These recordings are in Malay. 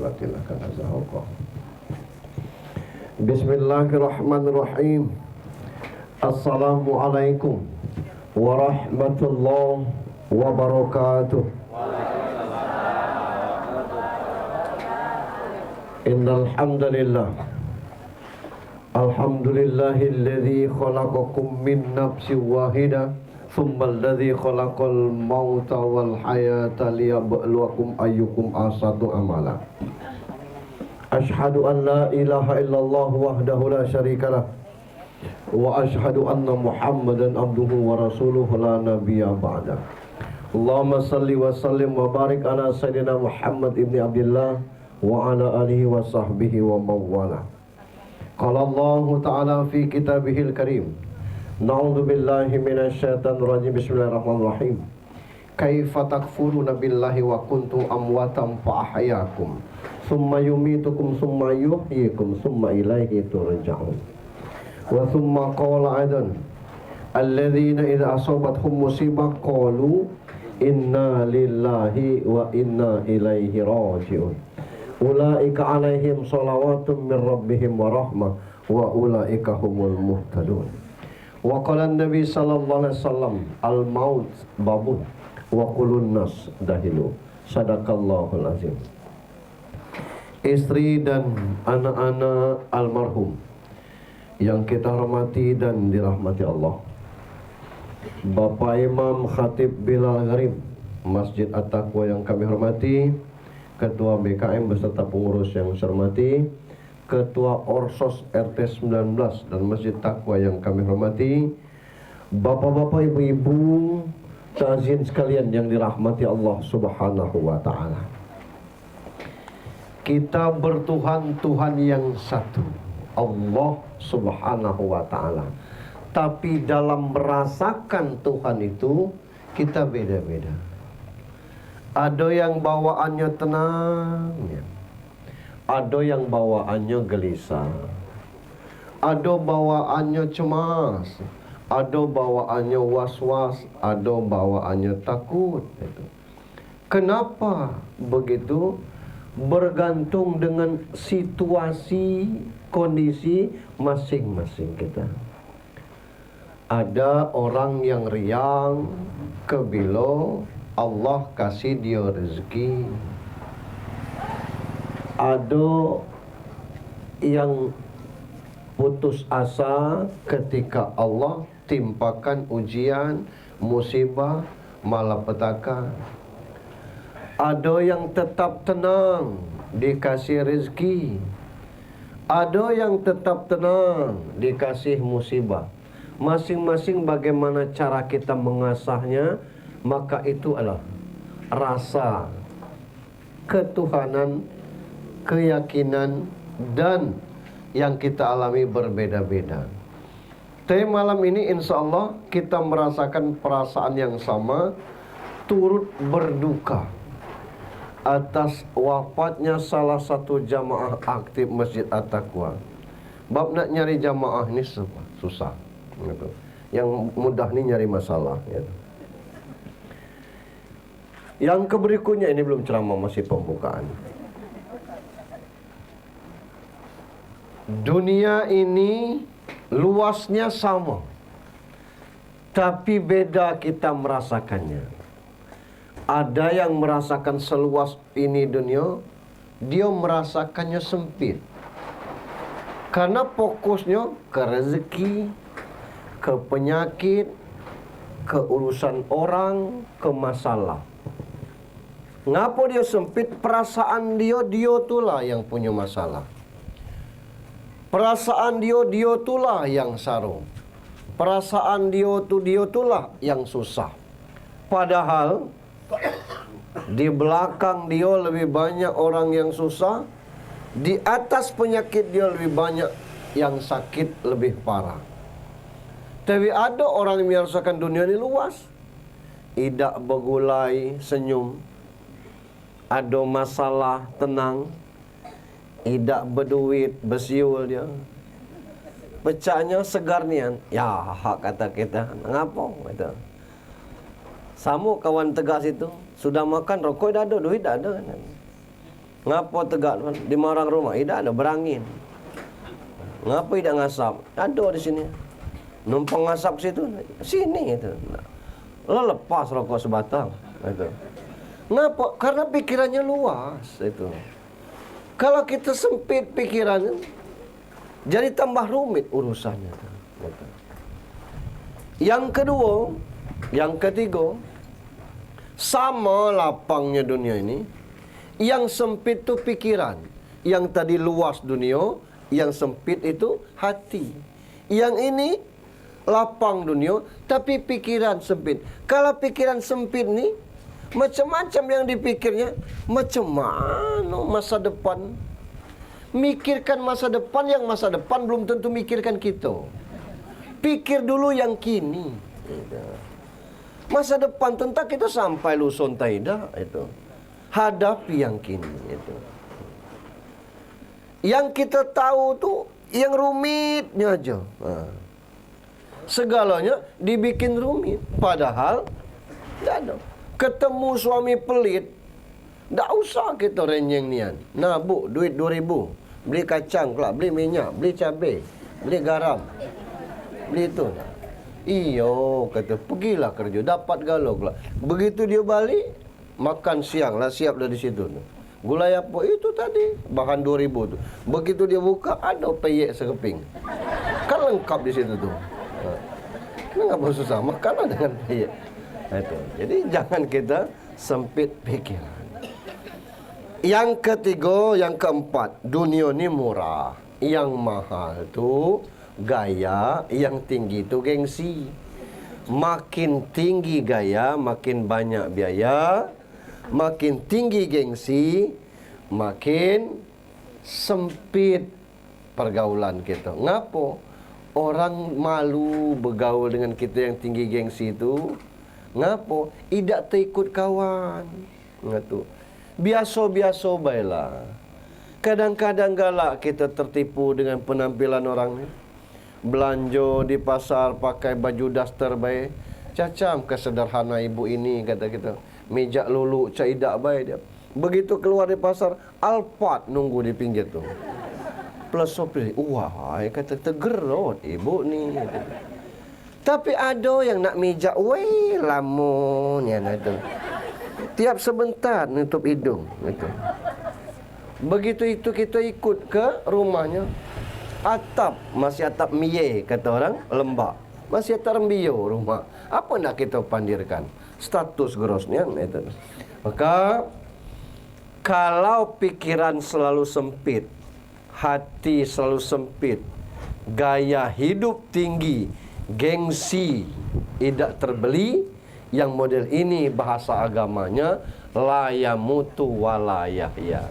salatillah kana zahuqa. Bismillahirrahmanirrahim. Assalamualaikum warahmatullahi wabarakatuh. Innal hamdalillah. Alhamdulillahilladzi khalaqakum min nafsin wahidah tsummal ladzi khalaqal mauta wal hayata liyabluwakum ayyukum ahsanu amala. Asyhadu an la ilaha illallah wahdahu la syarikalah wa asyhadu anna Muhammadan abduhu wa rasuluhu la nabiyya ba'da. Allahumma salli wa sallim wa barik ala sayyidina Muhammad ibni Abdillah wa ala alihi wa sahbihi wa mawwala. Qala Allah ta'ala fi kitabihil karim. Na'udzu billahi minasyaitonir rajim. Bismillahirrahmanirrahim. Kaifa takfuruna billahi wa kuntum amwatan fa ahyaakum summa yumitukum summa yuhyikum summa ilaihi turja'un. Wa thumma qala aidan alladzina idza asabathum musibah qalu inna lillahi wa inna ilaihi raji'un. Ulaika alaihim salawatun min rabbihim wa rahmah wa ulaika humul muhtadun. Wa qala an-nabi sallallahu alaihi wasallam al-maut babun wa kulun nas dahilu. Sadaqallahul azim. Istri dan anak-anak almarhum yang kita hormati dan dirahmati Allah, Bapak Imam Khatib Bilal Gharib Masjid At-Taqwa yang kami hormati, Ketua BKM beserta pengurus yang saya hormati, Ketua Orsos RT 19 dan Masjid Taqwa yang kami hormati, bapak-bapak, ibu-ibu, ta'zin sekalian yang dirahmati Allah Subhanahu wa ta'ala. Kita bertuhan Tuhan yang satu, Allah Subhanahu wa ta'ala. Tapi dalam merasakan Tuhan itu kita beda-beda. Ada yang bawaannya tenang, ada yang bawaannya gelisah, ada bawaannya cemas, ada bawaannya was-was, ada bawaannya takut. Kenapa begitu? Bergantung dengan situasi, kondisi masing-masing kita. Ada orang yang riang, kebilo, Allah kasih dia rezeki. Ada yang putus asa ketika Allah timpakan ujian, musibah, malapetaka. Ada yang tetap tenang, dikasih rezeki. Ada yang tetap tenang, dikasih musibah. Masing-masing bagaimana cara kita mengasahnya, maka itu adalah rasa ketuhanan, keyakinan, dan yang kita alami berbeda-beda. Tapi malam ini insya Allah kita merasakan perasaan yang sama, turut berduka atas wafatnya salah satu jamaah aktif Masjid At-Taqwa. Bab nak nyari jamaah ini susah gitu. Yang mudah ni nyari masalah gitu. Yang keberikutnya ini belum ceramah, masih pembukaan. Dunia ini luasnya sama, tapi beda kita merasakannya. Ada yang merasakan seluas ini dunia, dia merasakannya sempit. Karena fokusnya ke rezeki, ke penyakit, ke urusan orang, ke masalah. Ngapa dia sempit? Perasaan dia tulah yang punya masalah. Perasaan dia tulah yang sarung. Perasaan dia tulah yang susah. Padahal di belakang dia lebih banyak orang yang susah, di atas penyakit dia lebih banyak yang sakit lebih parah. Tapi ada orang yang merasakan dunia ini luas, tidak bergulai, senyum. Ada masalah, tenang. Tidak berduit, bersiul dia. Pecahnya segar nian. Ya, hak kata kita. Ngapa? Kata. Sama kawan tegas itu. Sudah makan rokok dah ada, duit dah ada. Ngapa tegak di marang rumah? Tidak ada berangin. Ngapa tidak ngasap? Ada di sini. Numpang ngasap situ. Sini itu. Lepas rokok sebatang. Itu. Ngapa? Karena pikirannya luas itu. Kalau kita sempit pikirannya, jadi tambah rumit urusannya. Gitu. Yang kedua, yang ketiga, sama lapangnya dunia ini. Yang sempit itu pikiran. Yang tadi luas dunia, yang sempit itu hati. Yang ini lapang dunia, tapi pikiran sempit. Kalau pikiran sempit nih, macam-macam yang dipikirnya. Macam mana masa depan? Mikirkan masa depan, yang masa depan belum tentu mikirkan kita. Pikir dulu yang kini. Masa depan tentang kita sampai lusun taida itu. Hadapi yang kini itu. Yang kita tahu tuh yang rumitnya aja. Segalanya dibikin rumit. Padahal tidak ada. Ketemu suami pelit, tidak usah kita renyeng nian. Nah bu, duit 2.000, beli kacang kelak, beli minyak, beli cabai, beli garam, beli itu. Iyo, kata, pergilah kerja, dapat galau kelak. Begitu dia balik, makan siang lah, siap dari situ. Gulai apa itu tadi, bahan 2.000 tu. Begitu dia buka, ada peyek sekeping. Kan lengkap di situ tuh. Kenapa susah makanlah dengan peyek. Itu. Jadi jangan kita sempit pikiran. Yang ketiga, yang keempat, dunia ni murah. Yang mahal tu gaya, yang tinggi tu gengsi. Makin tinggi gaya, makin banyak biaya. Makin tinggi gengsi, makin sempit pergaulan kita. Ngapo? Orang malu bergaul dengan kita yang tinggi gengsi itu. Ngapo? Tidak terikut kawan. Ngatu. Biasa-biasa baiklah. Kadang-kadang galak kita tertipu dengan penampilan orang ni. Belanja di pasar pakai baju daster baik. Cacam kesederhana ibu ini, kata kita. Mijak lulu caidak baik dia. Begitu keluar di pasar, Alphard nunggu di pinggir tu. Plus sopir, wah, kata tergerot ibu ni. Tapi ada yang nak mijak, weh, lamun ya itu. Tiap sebentar nutup hidung gitu. Begitu itu kita ikut ke rumahnya. Atap, masih atap miye kata orang, lembab. Masih atap rembio rumah. Apa nak kita pandirkan? Status grosnya itu. Maka kalau pikiran selalu sempit, hati selalu sempit, gaya hidup tinggi, gengsi tidak terbeli, yang model ini bahasa agamanya la yamutu wala yahya.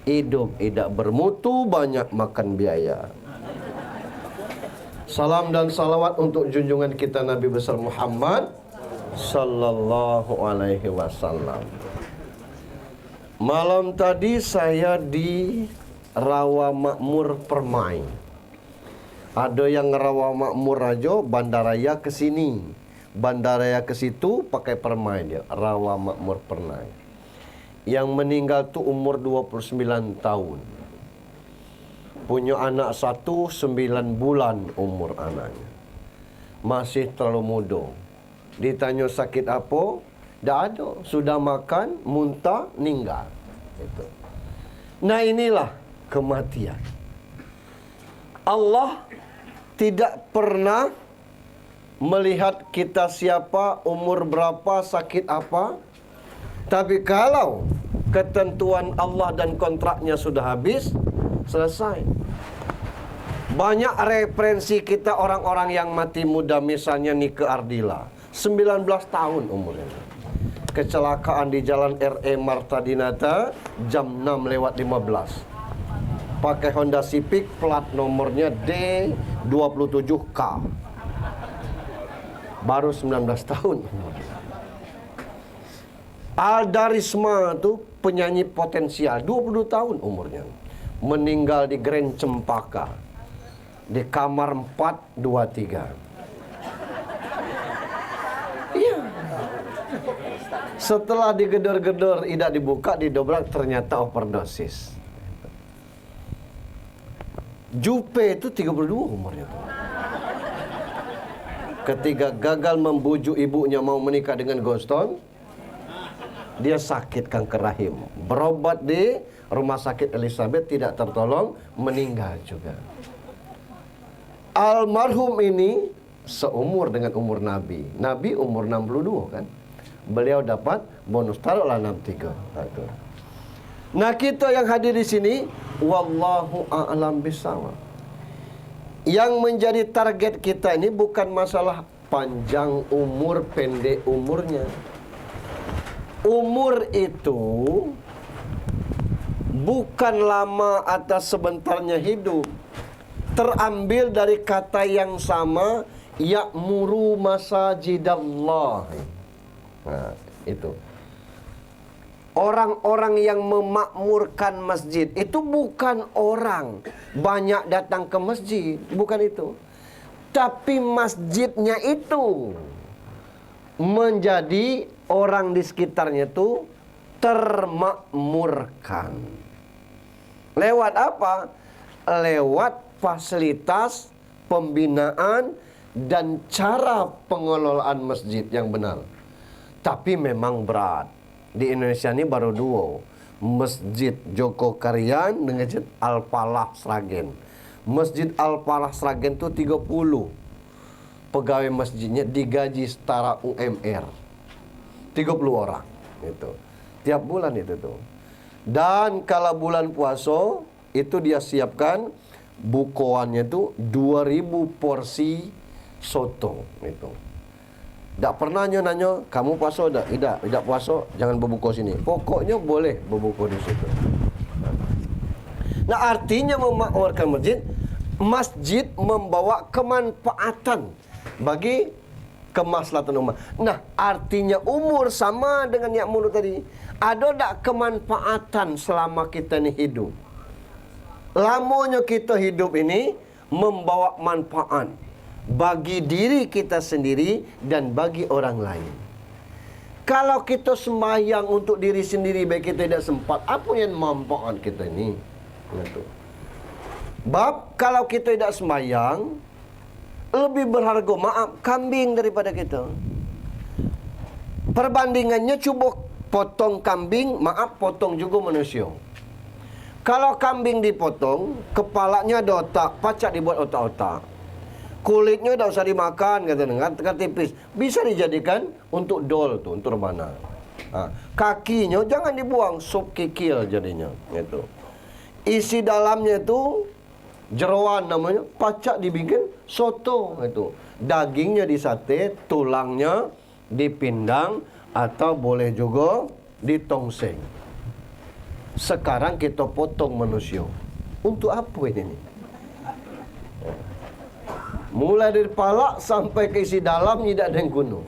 Hidup tidak bermutu, banyak makan biaya. Salam dan salawat untuk junjungan kita Nabi besar Muhammad sallallahu alaihi wasallam. Malam tadi saya di Rawa Makmur Permai. Ada yang Rawa Makmur aja, bandaraya ke sini. Bandaraya ke situ pakai Permai dia, Rawa Makmur Permai. Yang meninggal tu umur 29 tahun. Punya anak 9 bulan umur anaknya. Masih terlalu muda. Ditanya sakit apa? Tak ada. Sudah makan, muntah, meninggal. Itu. Nah inilah kematian. Allah tidak pernah melihat kita siapa, umur berapa, sakit apa. Tapi kalau ketentuan Allah dan kontraknya sudah habis, selesai. Banyak referensi kita orang-orang yang mati muda, misalnya Nike Ardila. 19 tahun umurnya. Kecelakaan di jalan RE Marta Dinata jam 6:15. Pakai Honda Civic, plat nomornya D27K. Baru 19 tahun. Alda Risma tu penyanyi potensial, 20 tahun umurnya. Meninggal di Grand Cempaka. Di kamar 423. Iya. Setelah digedor-gedor, tidak dibuka, didobrak, ternyata overdosis. Jupe itu 32 umurnya tuh. Ketika gagal membujuk ibunya mau menikah dengan Goston, dia sakit kanker rahim. Berobat di rumah sakit Elizabeth, tidak tertolong, meninggal juga. Almarhum ini seumur dengan umur Nabi. Nabi umur 62 kan. Beliau dapat bonus, taruhlah 63. Nah, kita yang hadir di sini, wallahu a'lam bishawab. Yang menjadi target kita ini bukan masalah panjang umur, pendek umurnya. Umur itu bukan lama atau sebentarnya hidup. Terambil dari kata yang sama, ya'muru masajidallah. Nah, itu. Orang-orang yang memakmurkan masjid itu bukan orang banyak datang ke masjid, bukan itu. Tapi masjidnya itu menjadi orang di sekitarnya itu termakmurkan. Lewat apa? Lewat fasilitas, pembinaan, dan cara pengelolaan masjid yang benar. Tapi memang berat. Di Indonesia ini baru dua. Masjid Joko Karian dengan Masjid Al-Falah Sragen. Masjid Al-Falah Sragen itu 30 pegawai masjidnya digaji setara UMR. 30 orang. Itu. Tiap bulan itu tuh. Dan kalau bulan puasa itu dia siapkan bukoannya itu 2000 porsi soto itu. Tak pernah nanya, kamu puasa tak? Tidak puasa, jangan berbuka sini. Pokoknya boleh berbuka di situ. Nah, artinya memakmurkan masjid, masjid membawa kemanfaatan bagi kemaslahatan umat. Nah, artinya umur sama dengan yang mulut tadi. Ada tak kemanfaatan selama kita ni hidup? Lamanya kita hidup ini membawa manfaat bagi diri kita sendiri dan bagi orang lain. Kalau kita sembahyang untuk diri sendiri baik kita tidak sempat, apa yang manfaat kita ini? Bab kalau kita tidak sembahyang, lebih berharga kambing daripada kita. Perbandingannya cuba potong kambing, potong juga manusia. Kalau kambing dipotong, kepalanya ada otak, pacak dibuat otak-otak. Kulitnya tidak usah dimakan, kata tipis. Bisa dijadikan untuk dol tuh, untuk rebana. Kakinya jangan dibuang, sup kikil jadinya. Gitu. Isi dalamnya itu jeroan namanya, pacak dibikin soto. Gitu. Dagingnya disate, tulangnya dipindang, atau boleh juga ditongseng. Sekarang kita potong manusia. Untuk apa ini? Mulai dari kepala sampai ke isi dalam tidak ada yang kuno.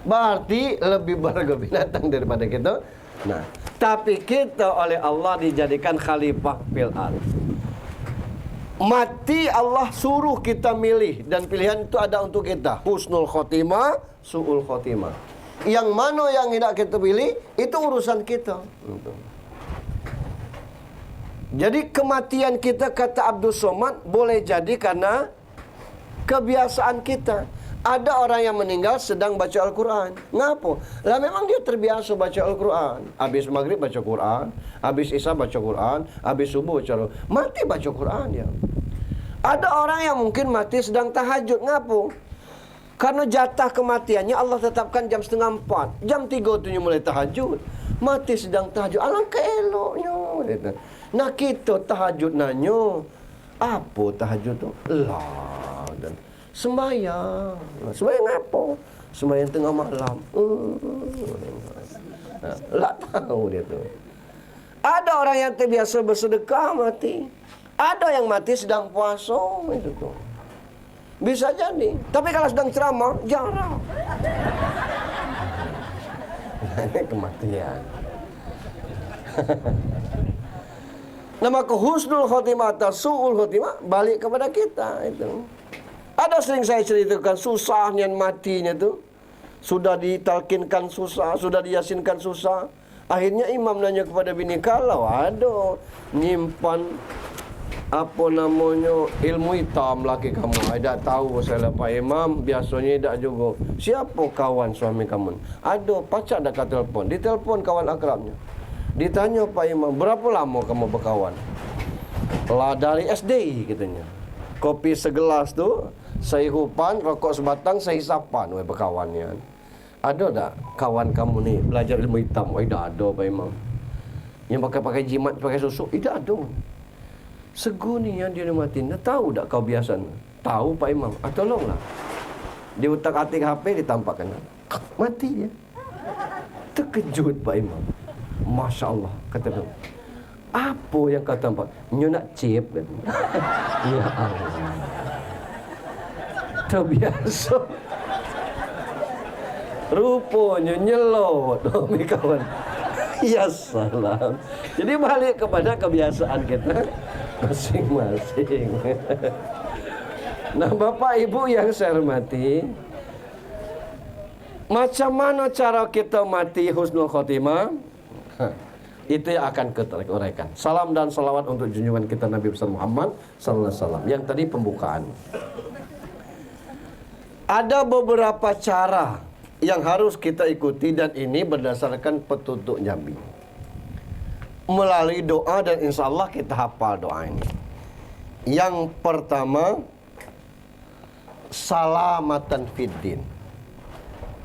Berarti lebih berharga binatang daripada kita. Nah, tapi kita oleh Allah dijadikan khalifah fil ardh. Mati Allah suruh kita milih, dan pilihan itu ada untuk kita. Husnul khotimah, su'ul khotimah. Yang mana yang tidak kita pilih, itu urusan kita. Jadi kematian kita, kata Abdul Somad, boleh jadi karena kebiasaan kita. Ada orang yang meninggal sedang baca Al-Quran. Ngapa? Lah memang dia terbiasa baca Al-Quran. Habis maghrib baca Quran, habis isya baca Quran, habis subuh baca Quran. Mati baca Quran ya. Ada orang yang mungkin mati sedang tahajud. Ngapa? Karena jatah kematiannya Allah tetapkan jam 3:30. Jam 3 tu mulai tahajud. Mati sedang tahajud. Alangkah eloknya. Nah kita tahajud nanya, apa tahajud tu? Lah, dan sembahyang. Sembahyang apa? Sembahyang tengah malam. Lah tahu dia tu. Ada orang yang terbiasa bersedekah mati. Ada yang mati sedang puasa itu tu. Bisa jadi. Tapi kalau sedang ceramah jarang. Ini kematian. Nama husnul khotimah atau su'ul khotimah balik kepada kita itu. Ada sering saya ceritakan susahnya matinya tu. sudah ditalkinkan susah, sudah diyasinkan susah. Akhirnya imam nanya kepada bini, kalau ada nyimpan apa namanya ilmu hitam laki kamu, tidak tahu saya lepas imam, biasanya tidak juga. Siapa kawan suami kamu? Ada, pacak dah kat telefon. Ditelepon kawan akrabnya. Ditanya Pak Imam, berapa lama kamu berkawan? Lah dari SD katanya. Kopi segelas tu, sehirupan, rokok sebatang, sehisapan berkawannya. Ada tak kawan kamu ni belajar ilmu hitam? Tidak ada Pak Imam. Yang pakai jimat, pakai susu? Tidak ada. Segu ni yang dia nikmatin. Tahu tak kau biasa? Tahu Pak Imam. Tolonglah. Dia utak-atik HP, ditampakkan. Mati dia. Terkejut Pak Imam. Masya Allah, kata dia. Apa yang kau tampak? Nyo nak chip kan? Ya Allah. Terbiasa. Rupanya nyelot, kawan. Ya salam. Jadi balik kepada kebiasaan kita masing-masing. Nah, Bapak Ibu yang saya hormati, macam mana cara kita mati husnul khotimah? Itu yang akan kita uraikan. Salam dan salawat untuk junjungan kita Nabi besar Muhammad sallallahu alaihi wasallam. Yang tadi pembukaan. Ada beberapa cara yang harus kita ikuti, dan ini berdasarkan petunjuk Nabi. Melalui doa, dan insya Allah kita hafal doa ini. Yang pertama, salamatan fiddin.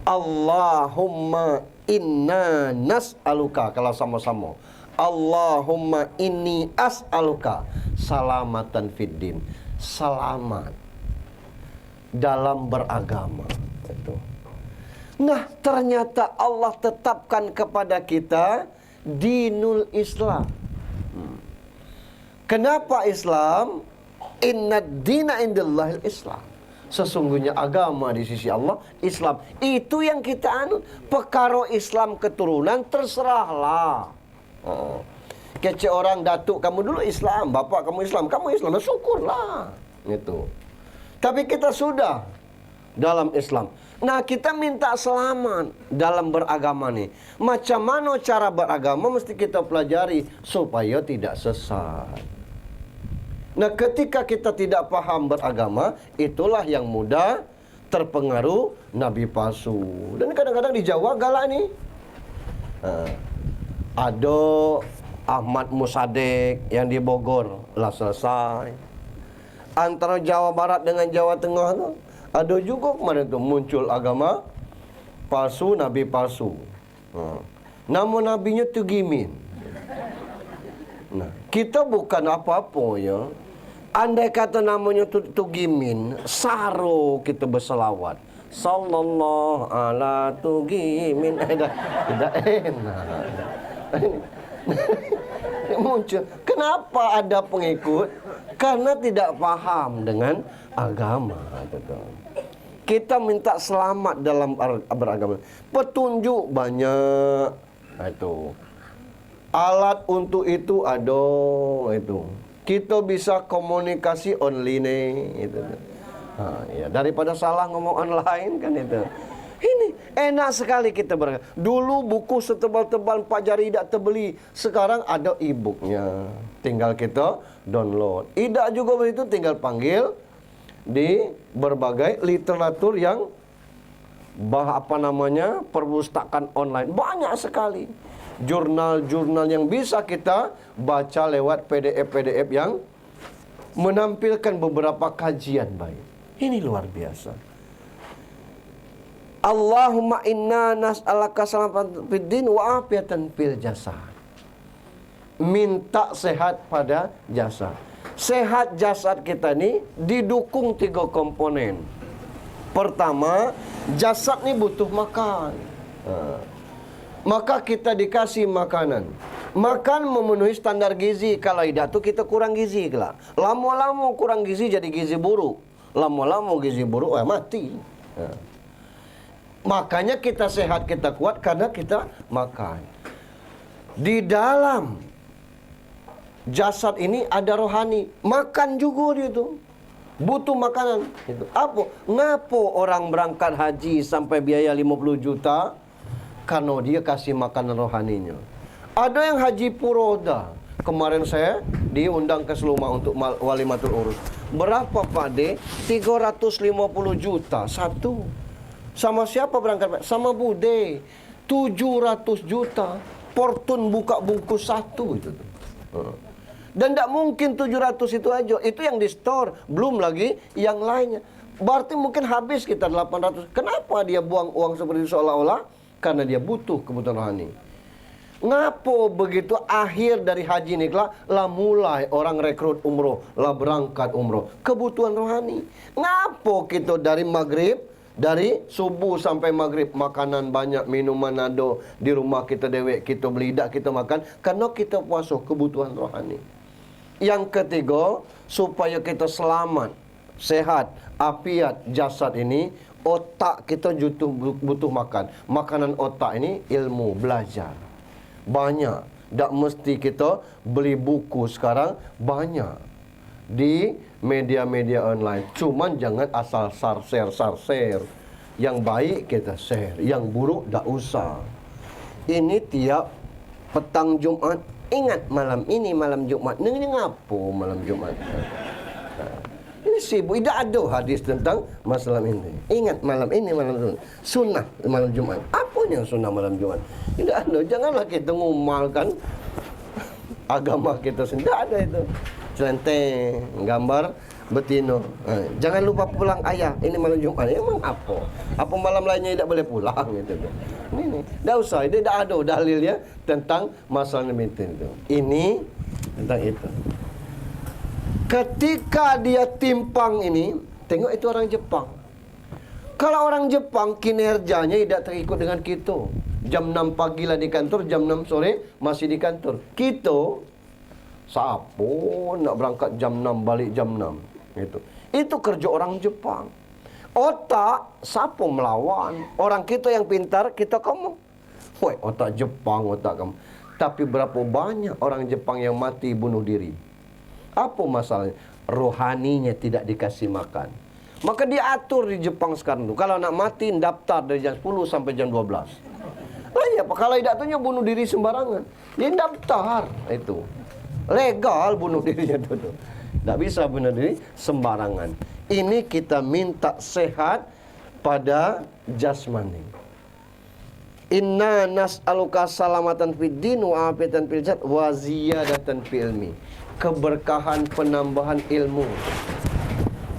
Allahumma inna nas'aluka, kalau sama-sama. Allahumma inni as'aluka salamatan fiddin. Selamat dalam beragama. Itu. Nah, ternyata Allah tetapkan kepada kita dinul Islam. Kenapa Islam? Inna dina indallahil Islam. Sesungguhnya agama di sisi Allah Islam. Itu yang kita anut. Perkara Islam keturunan terserahlah. Kece orang datuk kamu dulu Islam, bapak kamu Islam, syukurlah. Gitu. Tapi kita sudah dalam Islam. Nah, kita minta selamat dalam beragama nih. Macam mana cara beragama mesti kita pelajari supaya tidak sesat. Nah, ketika kita tidak paham beragama, itulah yang mudah terpengaruh nabi palsu. Dan kadang-kadang di Jawa galak nih. Ada Ahmad Musaddiq yang di Bogor, lah selesai. Antara Jawa Barat dengan Jawa Tengah tu, ada juga kemarin tu muncul agama palsu, nabi palsu. Nama nabinya Tugimin. Nah, kita bukan apa-apa ya. Andai kata namanya Tugimin, saro kita berselawat. Sallallahu ala Tugimin. Tidak enak. Muncul. Kenapa ada pengikut? Karena tidak paham dengan agama. Kita minta selamat dalam beragama. Petunjuk banyak. Itu. Alat untuk itu ada. Itu. Kita bisa komunikasi online. Itu. Ya, daripada salah ngomong online kan itu. Ini enak sekali kita beragama. Dulu buku setebal-tebal 4 jari tidak terbeli. Sekarang ada e-booknya. Tinggal kita download. Tidak juga begitu, tinggal panggil di berbagai literatur yang perpustakaan online. Banyak sekali. Jurnal-jurnal yang bisa kita baca lewat PDF-PDF yang menampilkan beberapa kajian baik. Ini luar biasa. Allahumma inna nas'alaka salamatan fid din wa afiatan fil jasad. Minta sehat pada jasad. Sehat jasad kita ni didukung 3 komponen. Pertama, jasad ni butuh makan. Maka kita dikasih makanan. Makan memenuhi standar gizi. Kalau tidak tu kita kurang gizi kelak. Lama-lama kurang gizi jadi gizi buruk. Lama-lama gizi buruk mati. Makanya kita sehat, kita kuat karena kita makan. Di dalam jasad ini ada rohani. Makan juga dia tu. Butuh makanan. Itu. Apa? Ngapo orang berangkat haji sampai biaya 50 juta? Karena dia kasih makanan rohaninya. Ada yang haji puroda. Kemarin saya diundang ke Seluma untuk walimatul urus. Berapa Pak De? 350 juta. Satu. Sama siapa berangkat? Sama Bude. 700 juta. Portun buka bungkus satu. Itu. Dan tidak mungkin 700 itu aja. Itu yang di store. Belum lagi yang lainnya. Berarti mungkin habis kita 800. Kenapa dia buang uang seperti itu seolah-olah? Karena dia butuh kebutuhan rohani. Ngapo begitu akhir dari haji ini lah mulai orang rekrut umroh. Lah berangkat umroh. Kebutuhan rohani. Ngapo kita dari maghrib, dari subuh sampai maghrib makanan banyak, minuman ada di rumah kita dewek, kita beli, dak kita makan. Karena kita puasa kebutuhan rohani. Yang ketiga, supaya kita selamat, sehat, afiat jasad ini, otak kita butuh makan. Makanan otak ini ilmu, belajar. Banyak. Tak mesti kita beli buku sekarang, banyak di media-media online. Cuman jangan asal share. Yang baik kita share, yang buruk tak usah. Ini tiap petang Jumat. Ingat malam ini malam Jumat. Ini ngapo malam Jumat? Ini sibuk. Tidak ada hadis tentang masalah ini. Ingat malam ini malam Jumat. Sunnah malam Jumat. Apa yang sunnah malam Jumat? Tidak ada. Janganlah kita ngumalkan agama kita sendiri. Tidak ada itu. Celenteng, gambar betino. Jangan lupa pulang ayah. Ini malam Jumat. Emang apa? Apa malam lainnya tidak boleh pulang gitu. Ini. Tidak usah. Dia tidak ada dalilnya tentang masalah meeting itu. Ini tentang itu. Ketika dia timpang ini, tengok itu orang Jepang. Kalau orang Jepang kinerjanya tidak terikut dengan kita. Jam 6 pagi lah di kantor, jam 6 sore masih di kantor. Kita siapa nak berangkat jam 6 balik jam 6 gitu. Itu kerja orang Jepang. Otak siapa melawan? Orang kita yang pintar, kita kamu. Woi, otak Jepang, otak kamu. Tapi berapa banyak orang Jepang yang mati bunuh diri? Apa masalahnya? Rohaninya tidak dikasih makan. Maka diatur di Jepang sekarang itu. Kalau nak mati, daftar dari jam 10 sampai jam 12. Lah ya, kalau tidak tuh bunuh diri sembarangan. Dia daftar itu. Legal bunuh dirinya itu. Tidak bisa bunuh diri sembarangan. Ini kita minta sehat pada jasmani. Inna nas'aluka salamatan fid din wa afiatan fil jasad wa ziyadatan fil ilmi. Keberkahan penambahan ilmu.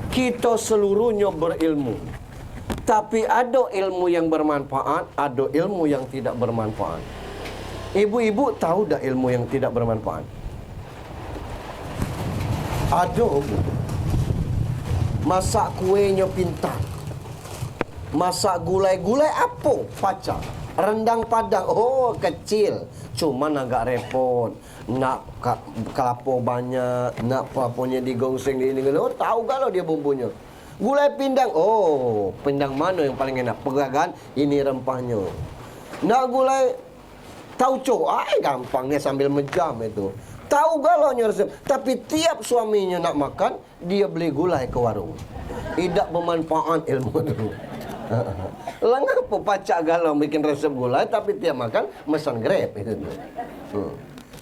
Kita seluruhnya berilmu. Tapi ada ilmu yang bermanfaat, ada ilmu yang tidak bermanfaat. Ibu-ibu tahu tak ilmu yang tidak bermanfaat? Ada. Masak kuenya pintar. Masak gulai-gulai apa? Pacar. Rendang padang, oh kecil. Cuman agak repot. Nak kelapa banyak, nak papunya digongseng di ini. Oh, tahu kalau dia bumbunya. Gulai pindang, oh pindang mana yang paling enak? Pegagan, ini rempahnya. Nak gulai tauco, gampangnya sambil menjam itu. Tahu galaunya resep. Tapi tiap suaminya nak makan, dia beli gulai ke warung. Tidak bermanfaat ilmu itu. Kenapa pacak galau bikin resep gulai, tapi tiap makan mesan Grab itu.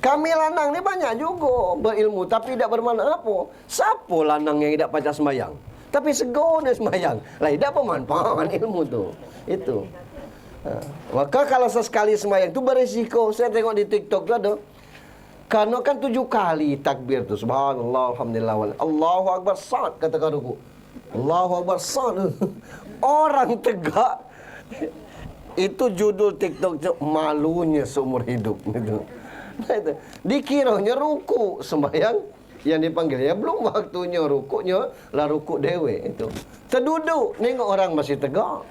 Kami lanang ni banyak juga berilmu, tapi tidak bermanfaat apa. Siapa lanang yang tidak pacak sembahyang? Tapi segono sembahyang. Lah tidak bermanfaat ilmu tu. Itu. Maka kalau sesekali sembahyang itu berisiko. Saya tengok di TikTok tu ada. Karena kan 7 kali takbir tu. Subhanallah, alhamdulillah, Allahu Akbar, sa'ad katakan ruku. Allahu Akbar, sa'ad. Orang tegak. Itu judul TikTok tu, malunya seumur hidup. Dikiranya ruku sembahyang yang dipanggil. Ya belum waktunya rukuknya, lah rukuk dewe itu. Terduduk, nengok orang masih tegak.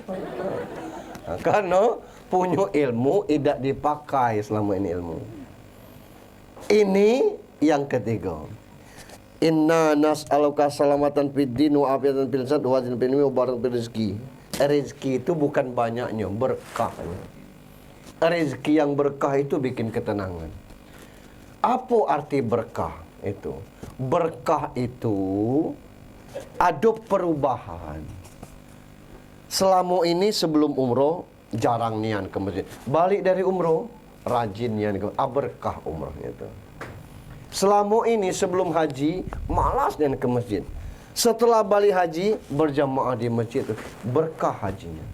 Karena punya ilmu tidak dipakai selama ini ilmu. Ini yang ketiga. Inna nas'aluka salamatan fid din wa afiatan fil jasad wa wazin fil ilmi wa barakatan fil rizki. Rezeki itu bukan banyaknya, berkahnya. Rezeki yang berkah itu bikin ketenangan. Apa arti berkah itu? Berkah itu Ada perubahan. Selama ini sebelum umroh jarang nian ke masjid. Balik dari umroh rajin nian ke berkah umrohnya itu. Selama ini sebelum haji malas nian ke masjid. Setelah balik haji berjamaah di masjid itu berkah hajinya.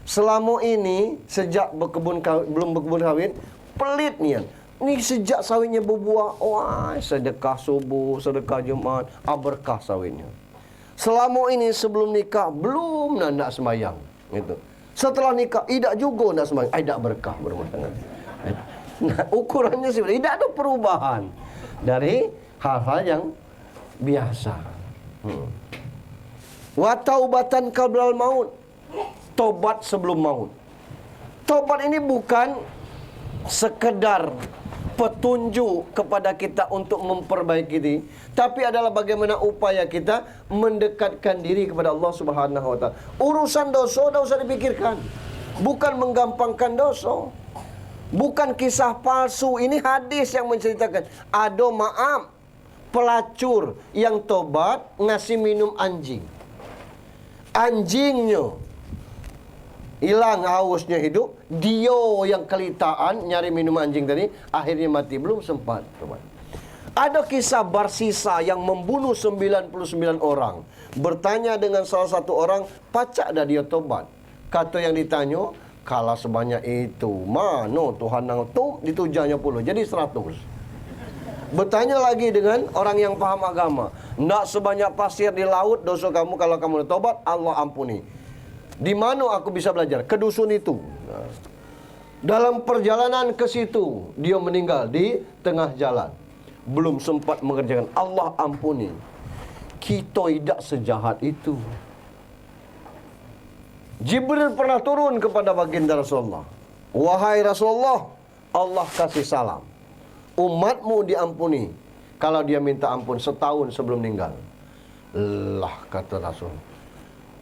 Selama ini sejak belum berkebun kawin pelit nian. Ni sejak sawitnya berbuah, wah sedekah subuh, sedekah Jumaat, berkah sawitnya. Selama ini sebelum nikah belum nak sembahyang, gitu. Setelah nikah tidak juga nak sembahyang, tidak berkah berumah tangga. Nah, ukurannya sih tidak ada perubahan dari hal-hal yang biasa. Wa taubatan qablal maut, tobat sebelum maut. Tobat ini bukan sekedar petunjuk kepada kita untuk memperbaiki diri, tapi adalah bagaimana upaya kita mendekatkan diri kepada Allah Subhanahu wa taala. Urusan dosa dah usah dipikirkan. Bukan menggampangkan dosa. Bukan kisah palsu. Ini hadis yang menceritakan ada maaf pelacur yang tobat ngasih minum anjing. Anjingnya hilang hausnya hidup, dia yang kelitaan nyari minum anjing tadi, akhirnya mati, belum sempat. Ada kisah Barsisa yang membunuh 99 orang. Bertanya dengan salah satu orang, pacak dah dia tobat. Kata yang ditanya, kalau sebanyak itu, mana Tuhan nang tu ditujanya puluh, jadi 100. Bertanya lagi dengan orang yang paham agama, nak sebanyak pasir di laut dosa kamu, kalau kamu tobat Allah ampuni. Di mana aku bisa belajar? Ke dusun itu. Dalam perjalanan ke situ, dia meninggal di tengah jalan. Belum sempat mengerjakan. Allah ampuni. Kita tidak sejahat itu. Jibril pernah turun kepada baginda Rasulullah. Wahai Rasulullah, Allah kasih salam. Umatmu diampuni kalau dia minta ampun setahun sebelum meninggal. Lah, kata Rasul,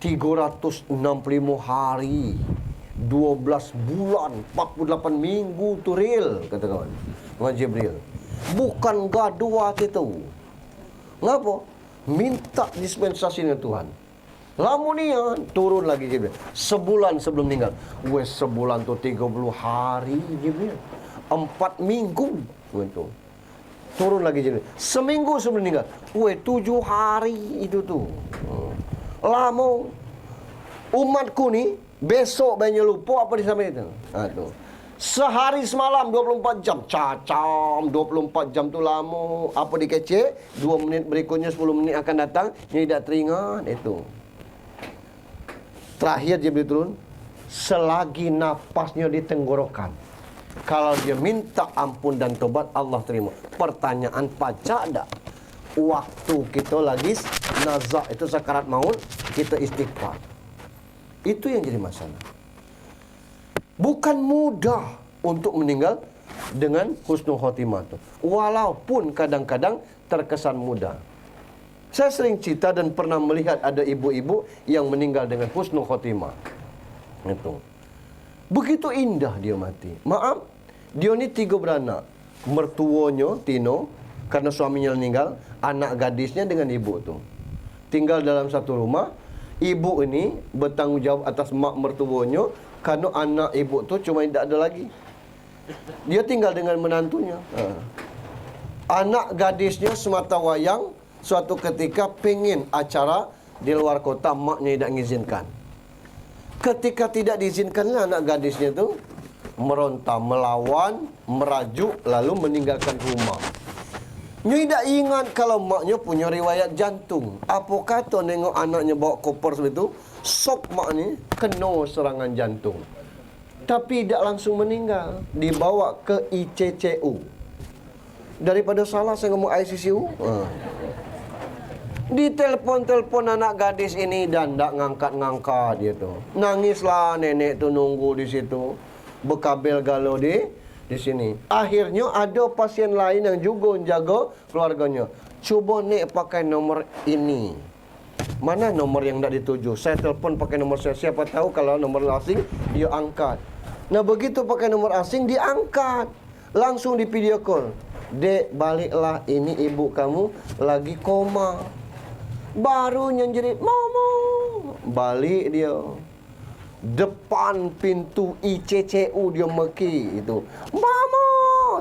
365 hari, 12 bulan, 48 minggu tu real, kata kawan. Tuan Jibril. Bukan gaduh itu. Ngapa? Minta dispensasi dengan Tuhan. Lamunian turun lagi Jibril. Sebulan sebelum meninggal. Sebulan tu 30 hari Jibril. 4 minggu. Turun lagi Jibril. Seminggu sebelum meninggal. 7 hari itu tu. Lama. Umatku ni besok banyak lupa apa di sana itu. Tu. Sehari semalam 24 jam. Cacam 24 jam tu lama. Apa dikecek 2 minit berikutnya 10 minit akan datang. Ini tidak teringat itu. Terakhir Jibril turun, selagi napasnya di tenggorokan, kalau dia minta ampun dan tobat Allah terima. Pertanyaan, pacak tak waktu kita lagi nazak itu sakarat maut kita istighfar? Itu yang jadi masalah. Bukan mudah untuk meninggal dengan husnul khotimah itu, walaupun kadang-kadang terkesan mudah. Saya sering cerita dan pernah melihat ada ibu-ibu yang meninggal dengan husnul khotimah. Itu. Begitu indah dia mati. Maaf, dia ni 3 beranak. Mertuanya Tino, karena suaminya meninggal, anak gadisnya dengan ibu tu tinggal dalam satu rumah. Ibu ini bertanggungjawab atas mak mertuanya, karena anak ibu tu cuma tidak ada lagi. Dia tinggal dengan menantunya. Anak gadisnya semata wayang suatu ketika pengen acara di luar kota, maknya tidak mengizinkan. Ketika tidak diizinkanlah anak gadisnya itu meronta, melawan, merajuk, lalu meninggalkan rumah. Dia tidak ingat kalau maknya punya riwayat jantung. Apa kata nengok anaknya bawa koper seperti itu, sok mak ni kena serangan jantung. Tapi tidak langsung meninggal, dibawa ke ICCU. Daripada salah saya ngomong ICCU. Di telepon anak gadis ini dan tak ngangkat dia tu. Nangislah nenek tu nunggu di situ. Berkabel galau di sini. Akhirnya ada pasien lain yang juga menjaga keluarganya. Cuba nek pakai nomor ini. Mana nomor yang tak dituju? Saya telefon pakai nomor saya. Siapa tahu kalau nomor asing dia angkat. Nah begitu pakai nomor asing diangkat. Langsung di video call. Dek, baliklah, ini ibu kamu lagi koma. Barunya jerit, "Mama." Balik dia. Depan pintu ICCU dia meki itu. "Mama!"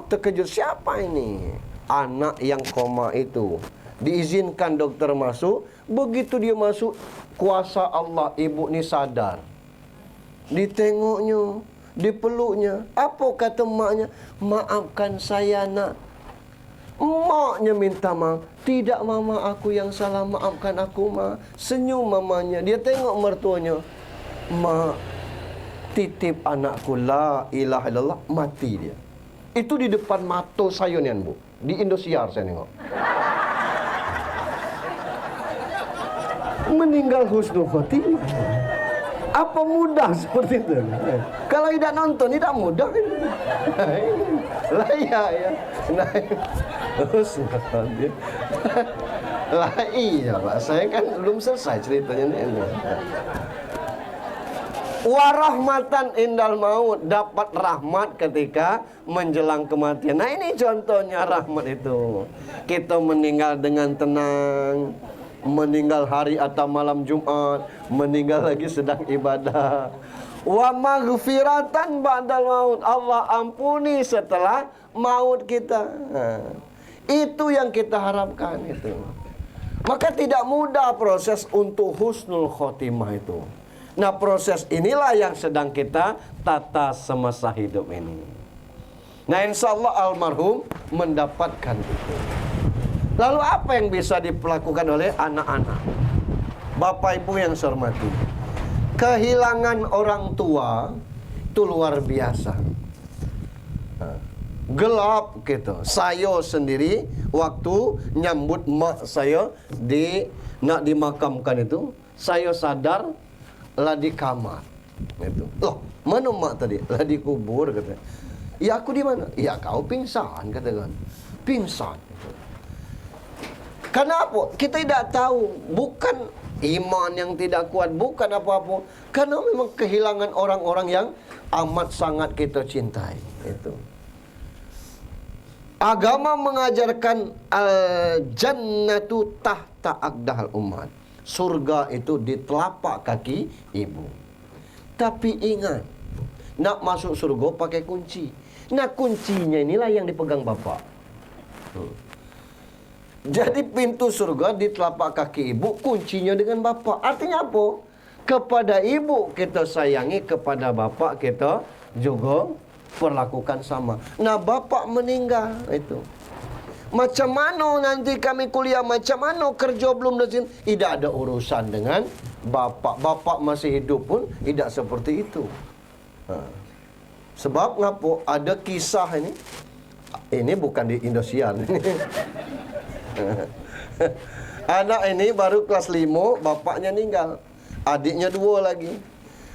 Terkejut, siapa ini? Anak yang koma itu. Diizinkan dokter masuk. Begitu dia masuk, kuasa Allah, ibu ni sadar. Ditengoknya, dipeluknya. Apa kata maknya? "Maafkan saya, nak." Maknya minta maaf. "Tidak, mama, aku yang salah, maafkan aku, ma." Senyum mamanya. Dia tengok mertuanya. "Mak, titip anakku, la ilaha illallah." Mati dia. Itu di depan mata saya ni, Bu. Di Indosiar saya tengok. Meninggal husnul khotimah. Apa mudah seperti itu? Kalau tidak nonton, tidak mudah. Lah ya. Nah, husnul khotimah. Lah iya, Pak. Saya kan belum selesai ceritanya ni. Warahmatan indal maut, dapat rahmat ketika menjelang kematian. Nah, ini contohnya rahmat itu. Kita meninggal dengan tenang, meninggal hari atau malam Jumat, meninggal lagi sedang ibadah. Wa maghfiratan ba'dal maut, Allah ampuni setelah maut kita. Nah, itu yang kita harapkan itu. Maka tidak mudah proses untuk husnul khotimah itu. Nah, proses inilah yang sedang kita tata semasa hidup ini. Nah, insya Allah almarhum mendapatkan itu. Lalu apa yang bisa dilakukan oleh anak-anak? Bapak Ibu yang saya hormati, kehilangan orang tua itu luar biasa. Gelap gitu. Saya sendiri waktu nyambut mak saya nak dimakamkan itu, saya sadar lah di kamar. Itu. Loh, mana mak tadi? Lah di kubur katanya. "Ya, aku di mana?" "Ya, kau pingsan," katakan. Pingsan. Kenapa? Kita tidak tahu. Bukan iman yang tidak kuat, bukan apa-apa. Karena memang kehilangan orang-orang yang amat sangat kita cintai. Itu. Agama mengajarkan al-jannatu tahta aqdahal umat. Surga itu di telapak kaki ibu. Tapi ingat, nak masuk surga pakai kunci. Nah, kuncinya inilah yang dipegang bapak. Jadi pintu surga di telapak kaki ibu, kuncinya dengan bapak. Artinya apa? Kepada ibu kita sayangi, kepada bapak kita juga perlakukan sama. Nah, bapak meninggal itu. Macam mana nanti kami kuliah, macam mana kerja belum rezeki, tidak ada urusan dengan bapak. Bapak masih hidup pun tidak seperti itu. Sebab ngapo ada kisah ini. Ini bukan di Indosiar. Anak ini baru kelas 5, bapaknya meninggal. Adiknya 2 lagi.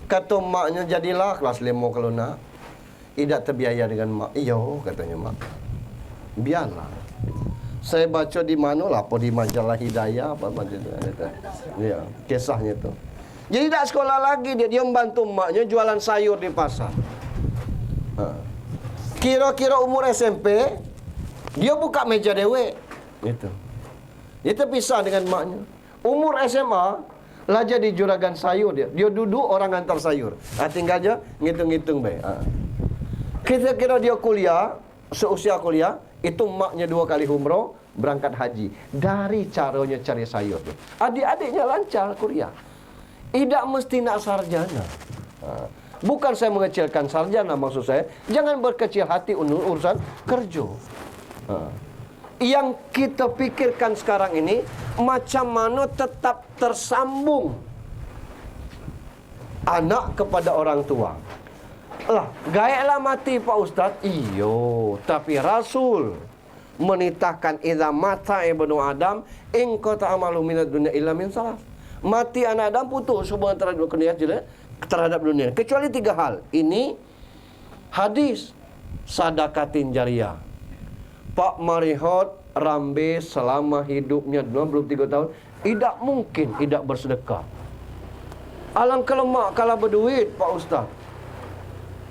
Kata maknya, "Jadilah kelas 5 kalau nak. Tidak terbiaya dengan mak." "Iya," katanya mak. "Biarlah." Saya baca di mana lah, apa di majalah Hidayah apa macam itu. Ya, kisahnya itu. Jadi tak sekolah lagi dia membantu maknya jualan sayur di pasar. Kira-kira umur SMP dia buka meja dewek. Itu. Dia terpisah dengan maknya. Umur SMA lah jadi juragan sayur dia. Dia duduk orang antar sayur. Tinggal aja ngitung-ngitung baik. Kira-kira dia kuliah, seusia kuliah, itu maknya 2 kali umroh, berangkat haji. Dari caranya cari sayur. Adik-adiknya lancar kuliah. Tidak mesti nak sarjana. Bukan saya mengecilkan sarjana, maksud saya, jangan berkecil hati urusan kerja. Yang kita pikirkan sekarang ini, macam mana tetap tersambung anak kepada orang tua. Lah, gaeklah mati Pak Ustaz. Iyo, tapi Rasul menitahkan idza mata ibnu Adam in qata amalu minad dunya illa min salas. Mati anak Adam putus hubungan terhadap dunia kecuali 3 hal. Ini hadis sadaqatin jariyah. Pak Marihot Rambe selama hidupnya 23 tahun tidak mungkin tidak bersedekah. Alangkah lemak kalau berduit Pak Ustaz.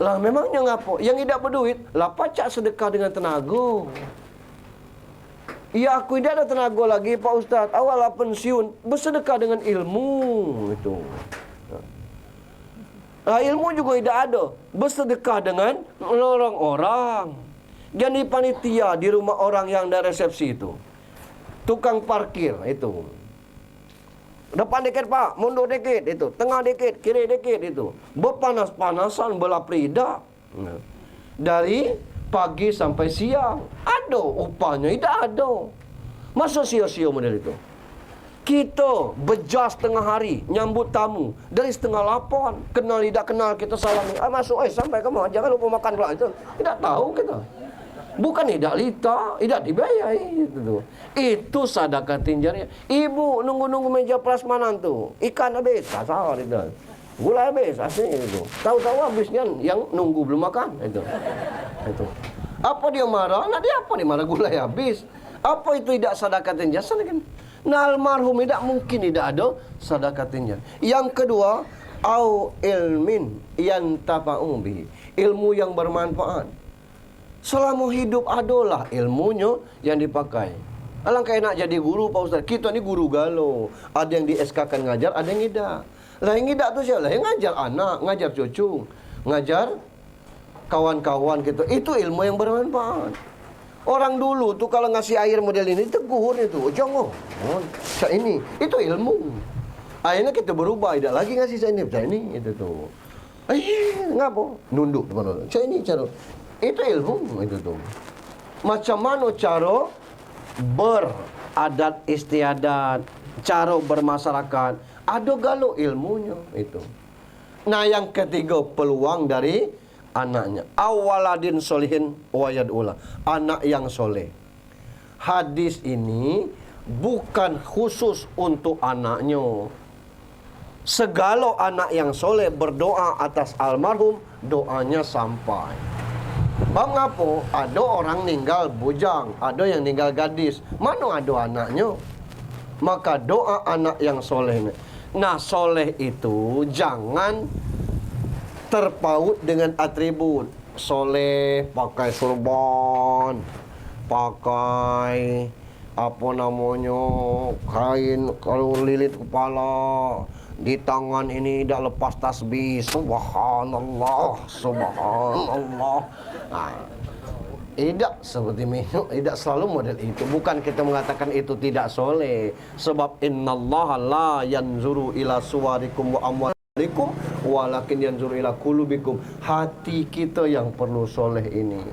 Lah memangnya ngapo? Yang tidak berduit lah pacak sedekah dengan tenaga. Ya aku tidak ada tenaga lagi Pak Ustaz. Awalnya pensiun, bersedekah dengan ilmu itu. Ilmu juga tidak ada. Bersedekah dengan menolong orang. Jadi panitia di rumah orang yang ada resepsi itu. Tukang parkir itu. Depan dikit Pak, mundur dikit itu. Tengah dikit, kiri dikit itu. Berpanas-panasan belah lidah. Dari pagi sampai siang. Ada upahnya, tidak ada. Masa sia-sia model itu? Kita bejas tengah hari nyambut tamu dari 7:30, kenal tidak kenal kita salami, masuk sampai kamu jangan lupa makan pula itu. Tidak tahu kita. Bukan tidak lita, tidak dibayar itu sedekah tinjarnya. Ibu nunggu-nunggu meja prasmanan tuh, ikan habis, asal itu. Gula habis, asli itu. Tahu-tahu habisnya yang nunggu belum makan itu. Apa dia marah? Nah dia apa nih marah, gula habis. Apa itu tidak sedekah tinjar? Kan? Nah almarhum tidak mungkin tidak ada sedekah tinjar. Yang kedua, au ilmin yantafa'u bihi, ilmu yang bermanfaat. Selama hidup adalah ilmunya yang dipakai. Alangkah enak jadi guru Pak Ustaz. Kita ni guru galau. Ada yang di SK-kan ngajar, ada yang tidak. Lah yang tidak tu siapa? Yang ngajar anak, ngajar cucu, ngajar kawan-kawan kita. Itu ilmu yang bermanfaat. Orang dulu tuh kalau ngasih air model ini tegur itu, jangan. Saya ini, itu ilmu. Akhirnya kita berubah, tidak lagi ngasih saya ini itu tuh. Ngapa? Nunduk depan orang. Saya ini cara. Itu ilmu itu tuh. Macam mana cara beradat istiadat, cara bermasyarakat, ada galau ilmunya itu. Nah yang ketiga, peluang dari anaknya. Awaladin solihin wayadullah, anak yang soleh. Hadis ini bukan khusus untuk anaknya. Segala anak yang soleh berdoa atas almarhum, doanya sampai. Bang apa? Ada orang ninggal bujang, ada yang ninggal gadis. Mana ada anaknya? Maka doa anak yang soleh. Nah soleh itu jangan terpaut dengan atribut. Soleh pakai surban, pakai apa namanya kain kalau lilit kepala, di tangan ini tidak lepas tasbih. Subhanallah, subhanallah. Nah, tidak seperti minum, tidak selalu model itu. Bukan kita mengatakan itu tidak soleh. Sebab innallaha la yanzuru ila suwarikum wa amwalikum walakin yanzuru ila qulubikum. Hati kita yang perlu soleh ini.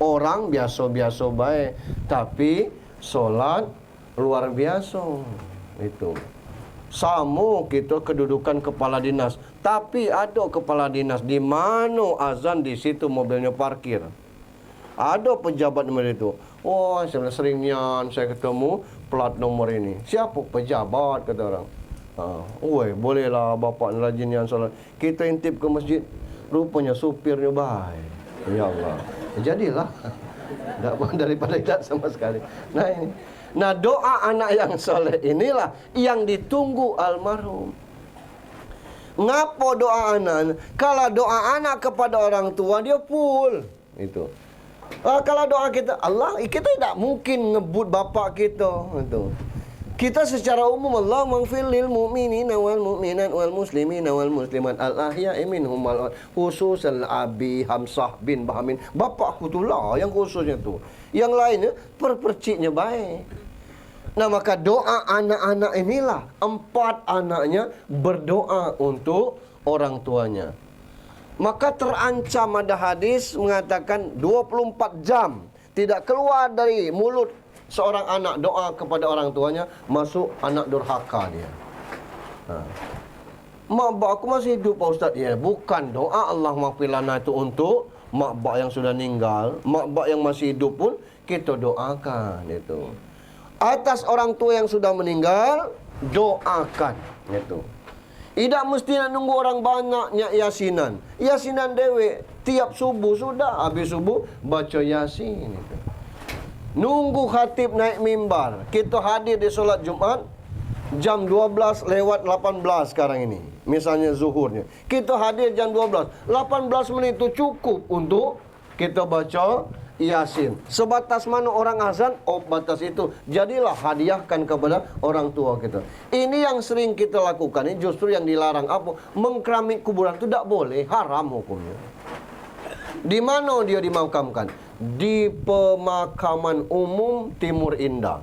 Orang biasa-biasa baik, tapi solat luar biasa. Itu. Sama kita kedudukan kepala dinas, tapi ada kepala dinas di mana azan di situ mobilnya parkir. Ada pejabat nomor itu. Oh, seringnya saya ketemu plat nomor ini. Siapa pejabat kata orang. Oi, bolehlah bapak rajin yang solat. Kita intip ke masjid, rupanya supirnya baik. Ya Allah. Jadilah. Tak daripada tidak sama sekali. Nah ini. Nah doa anak yang soleh inilah yang ditunggu almarhum. Ngapa doa anak? Kalau doa anak kepada orang tua dia full. Itu. Kalau doa kita Allah, kita tidak mungkin ngebut bapak kita. Itu. Kita secara umum Allah maghfir lil mu'minina wal mu'minat wal muslimina wal muslimat al ahya'i minhum wal khusus al Abi Hamzah bin Bahamin. Bapakku tu lah yang khususnya tu. Yang lainnya perciknya baik. Nah maka doa anak-anak inilah, 4 anaknya berdoa untuk orang tuanya. Maka terancam ada hadis mengatakan 24 jam tidak keluar dari mulut seorang anak doa kepada orang tuanya, masuk anak durhaka dia. Mak bak aku masih hidup Pak Ustaz. Ya, bukan doa Allah maghfirlana itu untuk mak bak yang sudah meninggal. Mak bak yang masih hidup pun kita doakan itu. Atas orang tua yang sudah meninggal, doakan itu. Tidak mesti nak nunggu orang banyaknya yasinan. Yasinan dewe tiap subuh sudah, habis subuh baca yasin itu. Nunggu khatib naik mimbar. Kita hadir di solat Jumat jam 12 lewat 18 sekarang ini. Misalnya zuhurnya. Kita hadir jam 12. 18 menit itu cukup untuk kita baca Yasin. Sebatas mana orang azan, batas itu. Jadilah hadiahkan kepada orang tua kita. Ini yang sering kita lakukan. Ini justru yang dilarang. Apa? Mengkeramik kuburan itu tidak boleh. Haram hukumnya. Di mana dia dimakamkan? Di pemakaman umum Timur Indah.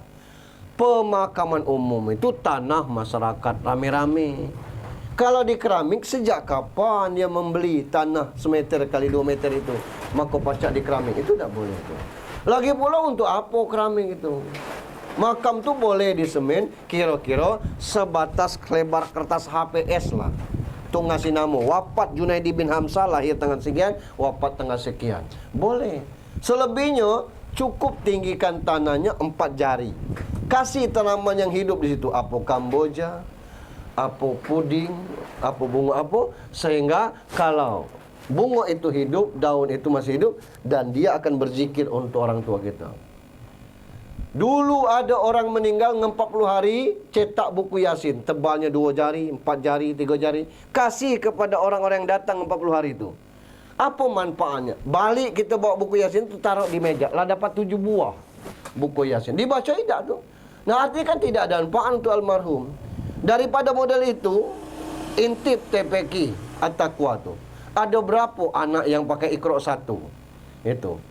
Pemakaman umum itu tanah masyarakat rame-rame. Kalau di keramik, sejak kapan dia membeli tanah semeter kali 2 meter itu? Maka pacak di keramik, itu tidak boleh. Itu. Lagi pula untuk apa keramik itu? Makam tu boleh disemen kira-kira sebatas lebar kertas HPS lah. Tu ngasih nama, wafat Junaidi bin Hamzah, lahir tanggal sekian, wafat tanggal sekian. Boleh. Selebihnya, cukup tinggikan tanahnya 4 jari. Kasih tanaman yang hidup di situ. Apa Kamboja, apa puding, apa bunga apa, sehingga kalau bunga itu hidup, daun itu masih hidup, dan dia akan berzikir untuk orang tua kita. Dulu ada orang meninggal 40 hari, cetak buku Yasin, tebalnya 2 jari, 4 jari, 3 jari, kasih kepada orang-orang yang datang 40 hari itu. Apa manfaatnya? Balik kita bawa buku Yasin itu taruh di meja, lah dapat 7 buah buku Yasin. Dibaca tidak tuh. Nah, artinya kan tidak ada manfaat untuk almarhum. Daripada model itu, intip TPQ At-Taqwa tu. Ada berapa anak yang pakai Iqra 1? Itu.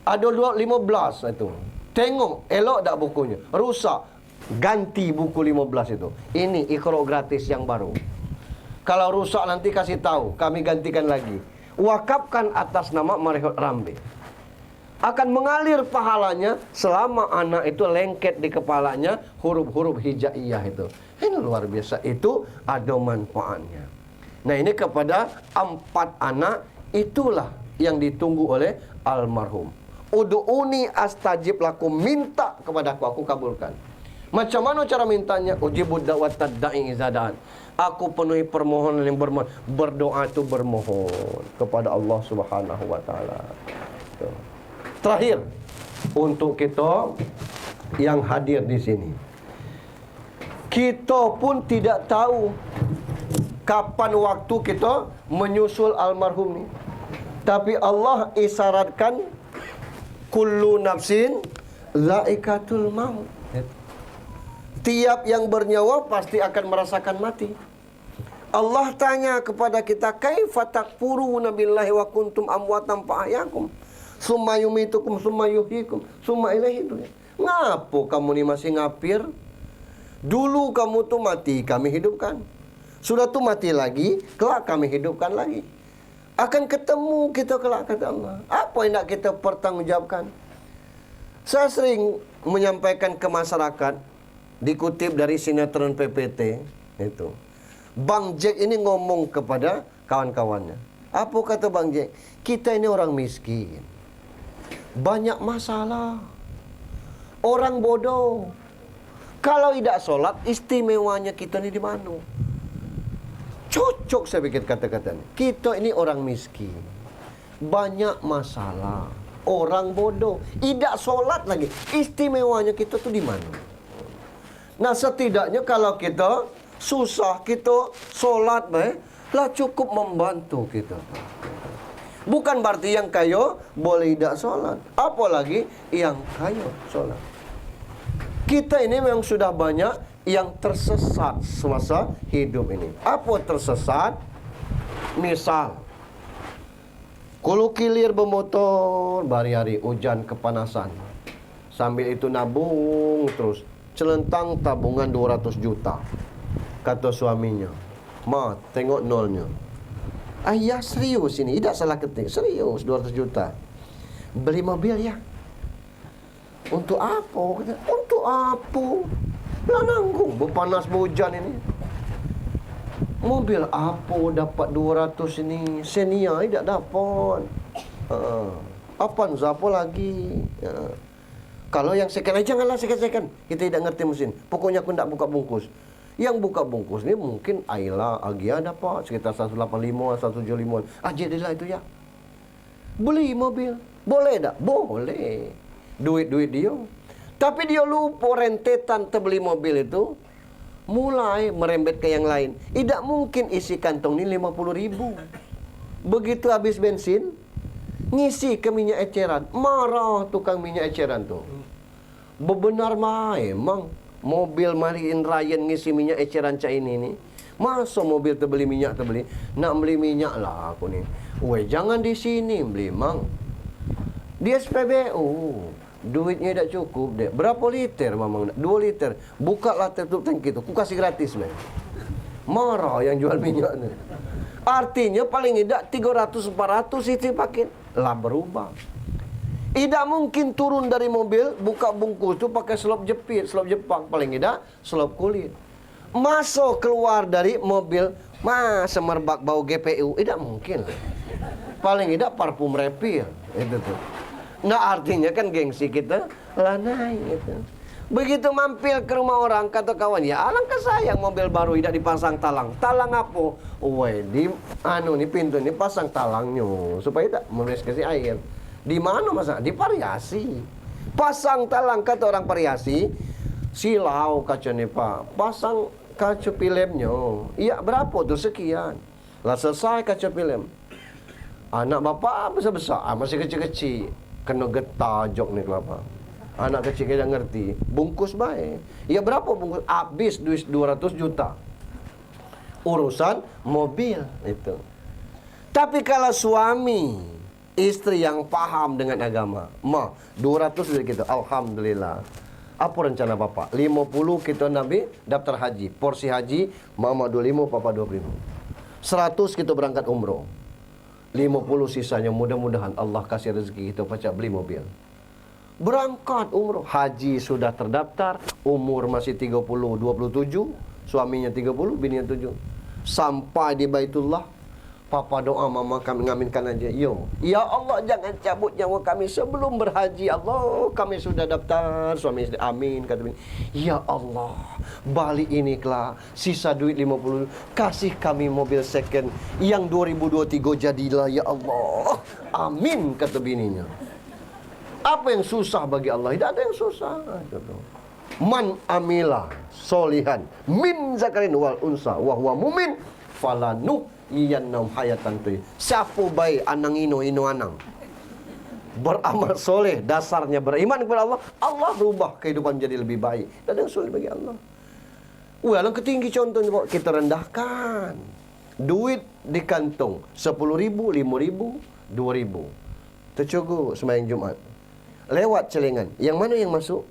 Ada 15 itu. Tengok, elok tak bukunya? Rusak. Ganti buku 15 itu. Ini Iqra gratis yang baru. Kalau rusak nanti kasih tahu, kami gantikan lagi. Wakafkan atas nama Marihot Rambe. Akan mengalir pahalanya selama anak itu lengket di kepalanya huruf-huruf hijaiyah itu. Ini luar biasa. Itu ada manfaatnya. Nah, ini kepada 4 anak, itulah yang ditunggu oleh almarhum. Udu'uni astajib lakum, minta kepada aku kabulkan. Macam mana cara mintanya? Ujibud da'watad da'i izadaan. Aku penuhi permohonan yang bermohon. Berdoa itu bermohon kepada Allah Subhanahu wa taala. Terakhir, untuk kita yang hadir di sini, kita pun tidak tahu kapan waktu kita menyusul almarhum ni. Tapi Allah isyaratkan kullu nafsin zaikatul maut. Tiap yang bernyawa pasti akan merasakan mati. Allah tanya kepada kita, kaifa takfuruna billahi wa kuntum amwatan fa ahyakum summa yumitukum summa yuhyikum summa ilaihi turja'un. Ngapo kamu ni masih ngapir? Dulu kamu tu mati, kami hidupkan. Sudah tu mati lagi, kelak kami hidupkan lagi. Akan ketemu kita kelak, kata Allah. Apa yang nak kita pertanggungjawabkan? Saya sering menyampaikan ke masyarakat, dikutip dari sinetron PPT itu. Bang Jack ini ngomong kepada kawan-kawannya. Apa kata Bang Jack? Kita ini orang miskin, banyak masalah, orang bodoh. Kalau tidak sholat, istimewanya kita ini di mana? Cocok saya pikir kata-katanya. Kita ini orang miskin, banyak masalah, orang bodoh, tidak sholat lagi. Istimewanya kita tuh di mana? Nah, setidaknya kalau kita susah, kita sholat baik, lah cukup membantu kita. Bukan berarti yang kaya boleh tidak sholat, apalagi yang kaya sholat. Kita ini memang sudah banyak yang tersesat semasa hidup ini. Apa tersesat? Misal, kulu kilir bermotor, hari-hari hujan kepanasan, sambil itu nabung terus, celentang tabungan 200 juta. Kata suaminya, ma, tengok nolnya. Ayah serius ini, tidak salah ketik, serius 200 juta. Beli mobil ya. Untuk apa? Untuk apa? Lah nanggung, berpanas berhujan ini. Mobil apa dapat 200 ini? Senia tidak dapat. Avanza apa lagi? Kalau yang second, janganlah second. Kita tidak ngerti mesin. Pokoknya aku tidak buka bungkus. Yang buka bungkus ni mungkin Ayla, Agia dapat sekitar 185, 175. Jadilah itu ya. Beli mobil. Boleh tak? Boleh. Duit-duit dia. Tapi dia lupa rentetan terbeli mobil itu. Mulai merembet ke yang lain. Tidak mungkin isi kantong ni 50 ribu. Begitu habis bensin, ngisi ke minyak eceran. Marah tukang minyak eceran tu. Bebenar memang mobil Marine Ryan ngisi minyak eceran cak ini ni. Masa mobil terbeli minyak terbeli. Nak beli minyak lah aku ni. Weh, jangan di sini beli mang. Di SPBU. Duitnya tak cukup dek. Berapa liter mamang? 2 liter. Buka lah tutup tangki tu. Aku kasih gratis man. Marah yang jual minyak ni. Artinya paling tidak 300-400 itu paket. Lah berubah. Tidak mungkin turun dari mobil, buka bungkus tu pakai selop jepit, selop Jepang. Paling tidak selop kulit. Masuk keluar dari mobil, semerbak bau GPU. Tidak mungkin. Paling tidak parfum refill. Itu tuh. Nah artinya kan gengsi kita lah naik itu. Begitu mampir ke rumah orang, kata kawan, ya alangkah sayang mobil baru tidak dipasang talang. Talang apa? Weh, di pintu ini pasang talangnya supaya tak menulis kasih air. Di mana masa? Di variasi. Pasang talang, kata orang variasi. Silau kaca ni pak. Pasang kaca filmnya. Iya berapa tuh? Sekian. Lah selesai kaca film. Anak bapak besar-besar, masih kecil-kecil. Kena getah jok ni kelapa. Anak kecil tidak ngerti. Bungkus baik. Ya berapa bungkus? Habis duit 200 juta. Urusan mobil itu. Tapi kalau suami, istri yang paham dengan agama, 200 duit kita. Alhamdulillah. Apa rencana bapak? 50 kita Nabi daftar haji. Porsi haji, mama 25, papa 25. 100 kita berangkat umroh. 50 sisanya mudah-mudahan Allah kasih rezeki kita pacak beli mobil. Berangkat umroh, haji sudah terdaftar, umur masih 30, 27, suaminya 30, bininya 7. Sampai di Baitullah, papa doa, mama kami ngaminkan aja. Ya Allah jangan cabut nyawa kami sebelum berhaji. Allah, kami sudah daftar, suami istri. Amin kata bini. Ya Allah, balik ini kelah sisa duit 50, kasih kami mobil second yang 2023 jadilah ya Allah. Amin kata bininya. Apa yang susah bagi Allah? Tidak ada yang susah. Man amila solihan min zakarin wal unsa wa huwa mumin falanuh iyannam hayatan tu. Siapa baik anang ino anang beramal soleh, dasarnya beriman kepada Allah, Allah rubah kehidupan jadi lebih baik. Tak ada yang sulit bagi Allah. Yang ketinggi contohnya kita rendahkan. Duit di kantong 10.000, 5.000, 2.000. Tercukup sembahyang Jumat. Lewat celengan. Yang mana yang masuk?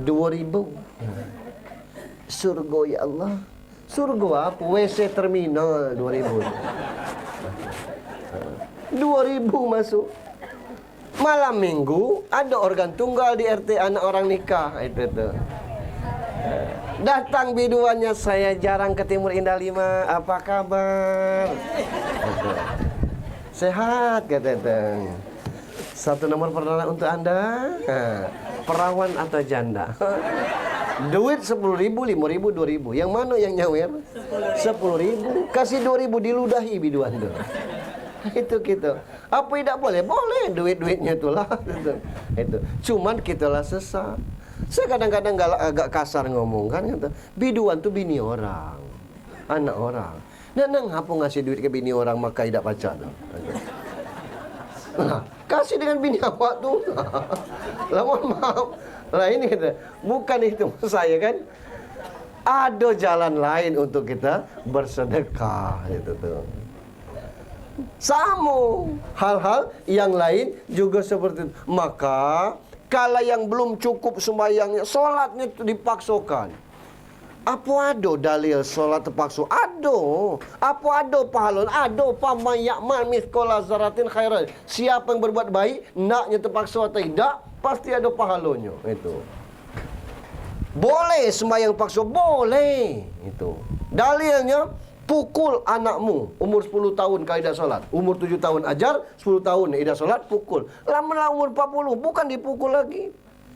2.000. Surga ya Allah. Surga apa? WC terminal 2.000. 2.000 masuk. Malam minggu ada organ tunggal di RT anak orang nikah. Itu. Datang biduannya, saya jarang ke Timur Indah 5. Apa kabar? Sehat kata itu. Satu nomor pertanyaan untuk Anda, perawan atau janda? Duit 10.000, 5.000, 2.000. Yang mana yang nyawer? 10.000. Kasih 2.000 diludahi biduan tu. Itu gitu. Apa tidak boleh? Boleh duit-duitnya itulah. Itu. Cuman kita lah sesat. Saya kadang-kadang agak kasar ngomong kan, kata, biduan tu bini orang, anak orang. Dan ngapa ngasih duit ke bini orang maka tidak pacar tu. Nah, kasih dengan bini awak tu. Lah mohon maaf. Lah ini kita, bukan itu saya kan. Ada jalan lain untuk kita bersedekah itu tuh. Sama hal-hal yang lain juga seperti itu. Maka kalau yang belum cukup sembahyangnya, solatnya itu dipaksakan. Apa ada dalil solat terpaksa? Ada. Apa ada pahala? Ada. Paman ya'mal mithqala dzarratin khairan. Siapa yang berbuat baik, naknya terpaksa atau tidak, pasti ada pahalanya. Itu. Boleh sembahyang paksa? Boleh. Itu. Dalilnya, pukul anakmu umur 10 tahun kalau tidak solat. Umur 7 tahun ajar, 10 tahun tidak solat, pukul. Lama umur 40, bukan dipukul lagi.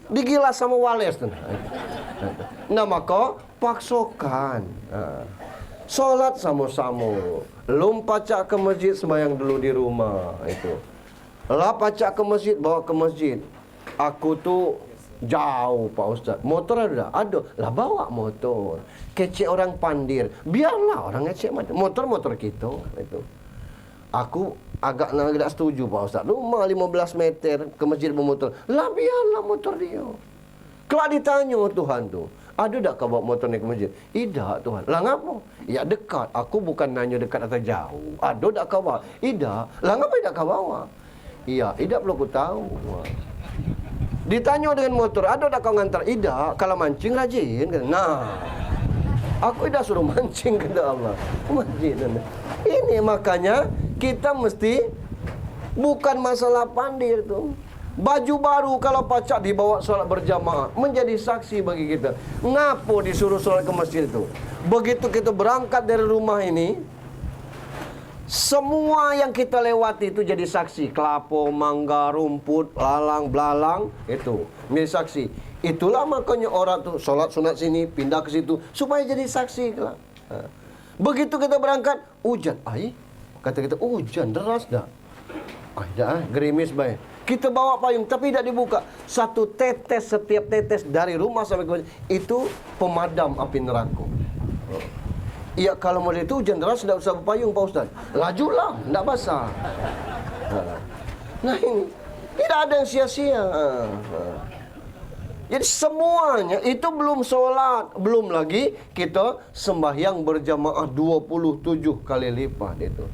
Digilas sama wales. Nah maka paksakan. Solat sama-sama. Lum pacak ke masjid, sembahyang dulu di rumah. Itu. Lah pacak ke masjid, bawa ke masjid. Aku tu jauh Pak Ustaz. Motor ada? Ada. Lah bawa motor. Kecek orang pandir. Biarlah orang ngecek motor kita. Itu. Aku agak tidak setuju Pak Ustaz. Rumah 15 meter ke masjid bermotor. Lah biarlah motor dia. Kalau ditanya Tuhan tu, ada tak kau bawa motor ni ke masjid? Tidak Tuhan. Lah ngapa? Ya dekat. Aku bukan nanya dekat atau jauh. Ada tak kau bawa? Tidak. Lah ngapa tak kau bawa? Iya, tidak perlu aku tahu. Ditanya dengan motor, ada tak kau ngantar? Tidak. Kalau mancing rajin. Nah, aku dah suruh mancing kata Allah. Masjid. Ini makanya kita mesti bukan masalah pandir tu. Baju baru kalau pacak dibawa solat berjamaah menjadi saksi bagi kita. Ngapo disuruh solat ke masjid itu? Begitu kita berangkat dari rumah ini, semua yang kita lewati itu jadi saksi. Kelapa, mangga, rumput, lalang, belalang, itu menjadi saksi. Itulah makanya orang tu solat sunat sini, pindah ke situ supaya jadi saksi. Begitu kita berangkat, hujan. Kata kita, hujan deras dah. Dah, gerimis baik. Kita bawa payung tapi tidak dibuka. Satu tetes, setiap tetes dari rumah sampai ke masjid itu pemadam api neraka. Iya, kalau model itu hujan deras tidak usah berpayung Pak Ustaz. Lajulah, tidak basah. Nah ini tidak ada yang sia-sia. Jadi semuanya itu belum solat, belum lagi kita sembahyang berjamaah 27 kali lipat itu.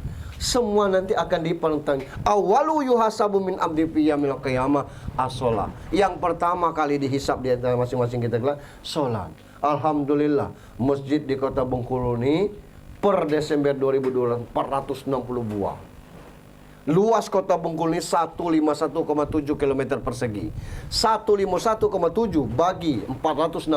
Semua nanti akan dipertanggung. Awalu yuhasabu min abdi fi yaumil qiyamah as-shalah. Yang pertama kali dihisab di antara masing-masing kita adalah solat. Alhamdulillah, masjid di Kota Bengkulu ini per Desember 2022 460 buah. Luas Kota Bengkulu ini 151,7 km persegi. 151,7 bagi 460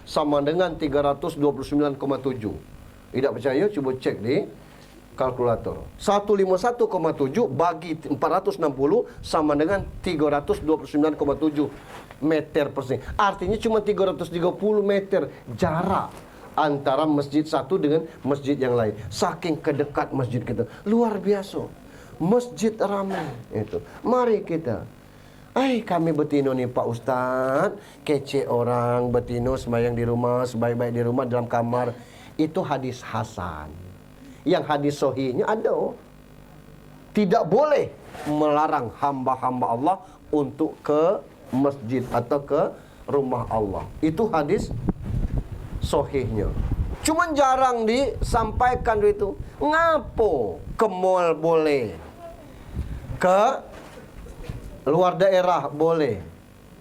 sama dengan 329,7. Tidak percaya? Coba cek di kalkulator. 151,7 bagi 460 sama dengan 329,7 meter persegi. Artinya cuma 330 meter jarak antara masjid satu dengan masjid yang lain. Saking kedekat masjid kita. Luar biasa. Masjid ramai itu. Mari kita. Kami betino nih Pak Ustaz, kece orang betino sembahyang di rumah, sebaik-baik di rumah dalam kamar. Itu hadis hasan. Yang hadis sahihnya ada. Tidak boleh melarang hamba-hamba Allah untuk ke masjid atau ke rumah Allah. Itu hadis sahihnya. Cuman jarang disampaikan itu. Ngapo ke mall boleh, ke luar daerah boleh,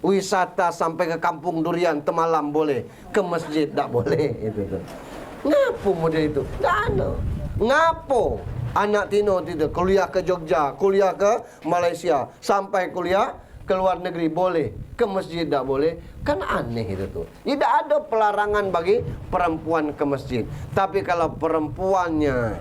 wisata sampai ke kampung durian Temalam boleh, ke masjid tak boleh itu. Ngapo model itu? Tak ada. Ngapo anak Tino itu kuliah ke Jogja, kuliah ke Malaysia, sampai kuliah ke luar negeri boleh, ke masjid tak boleh? Kan aneh itu tuh. Tidak ada pelarangan bagi perempuan ke masjid. Tapi kalau perempuannya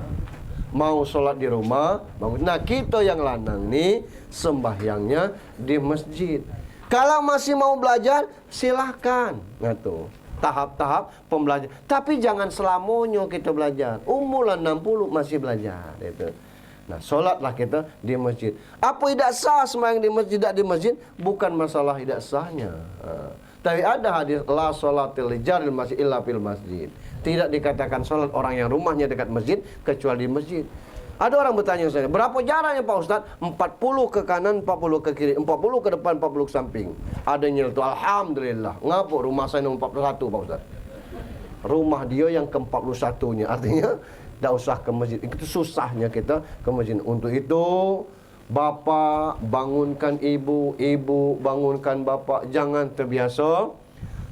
mau sholat di rumah, bagus. Nah kita yang lanang nih sembahyangnya di masjid. Kalau masih mau belajar silahkan. Nah tuh tahap-tahap pembelajaran. Tapi jangan selamanya kita belajar. Umur 60 masih belajar itu. Nah, sholatlah kita di masjid. Apa tidak sah sembahyang di masjid, tidak di masjid? Bukan masalah tidak sahnya. Tapi ada hadis la sholatil lijaril masjid illa fil masjid. Tidak dikatakan sholat orang yang rumahnya dekat masjid kecuali di masjid. Ada orang bertanya saya, berapa jaraknya Pak Ustaz? 40 ke kanan, 40 ke kiri, 40 ke depan, 40 ke samping. Ada yang nyeletuk, alhamdulillah. Ngapa rumah saya nomor 41 Pak Ustaz? Rumah dia yang ke 41-nya. Artinya tidak usah ke masjid. Itu susahnya kita ke masjid. Untuk itu bapak bangunkan ibu, ibu bangunkan bapak. Jangan terbiasa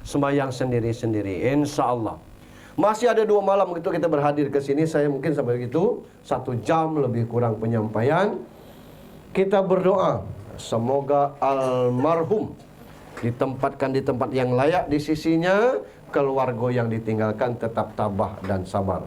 sembahyang sendiri-sendiri. Insya Allah. Masih ada 2 malam begitu kita berhadir ke sini. Saya mungkin sampai begitu 1 jam lebih kurang penyampaian. Kita berdoa semoga almarhum ditempatkan di tempat yang layak di sisinya. Keluarga yang ditinggalkan tetap tabah dan sabar.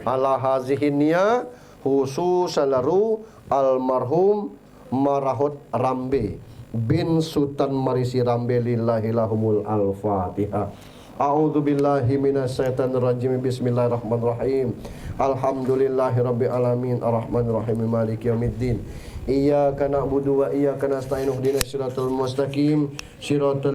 Ala hazihinnya khususalaru almarhum Marahut Rambe bin Sultan Marisi Rambe lillahilahumul al-Fatihah. A'udzu billahi minasyaitonir rajim. Bismillahirrahmanirrahim. Alhamdulillahirabbil alamin arrahmanir rahim maliki yaumiddin. Iyyaka na'budu wa iyyaka nasta'in ihdinas siratal mustaqim. Shiratal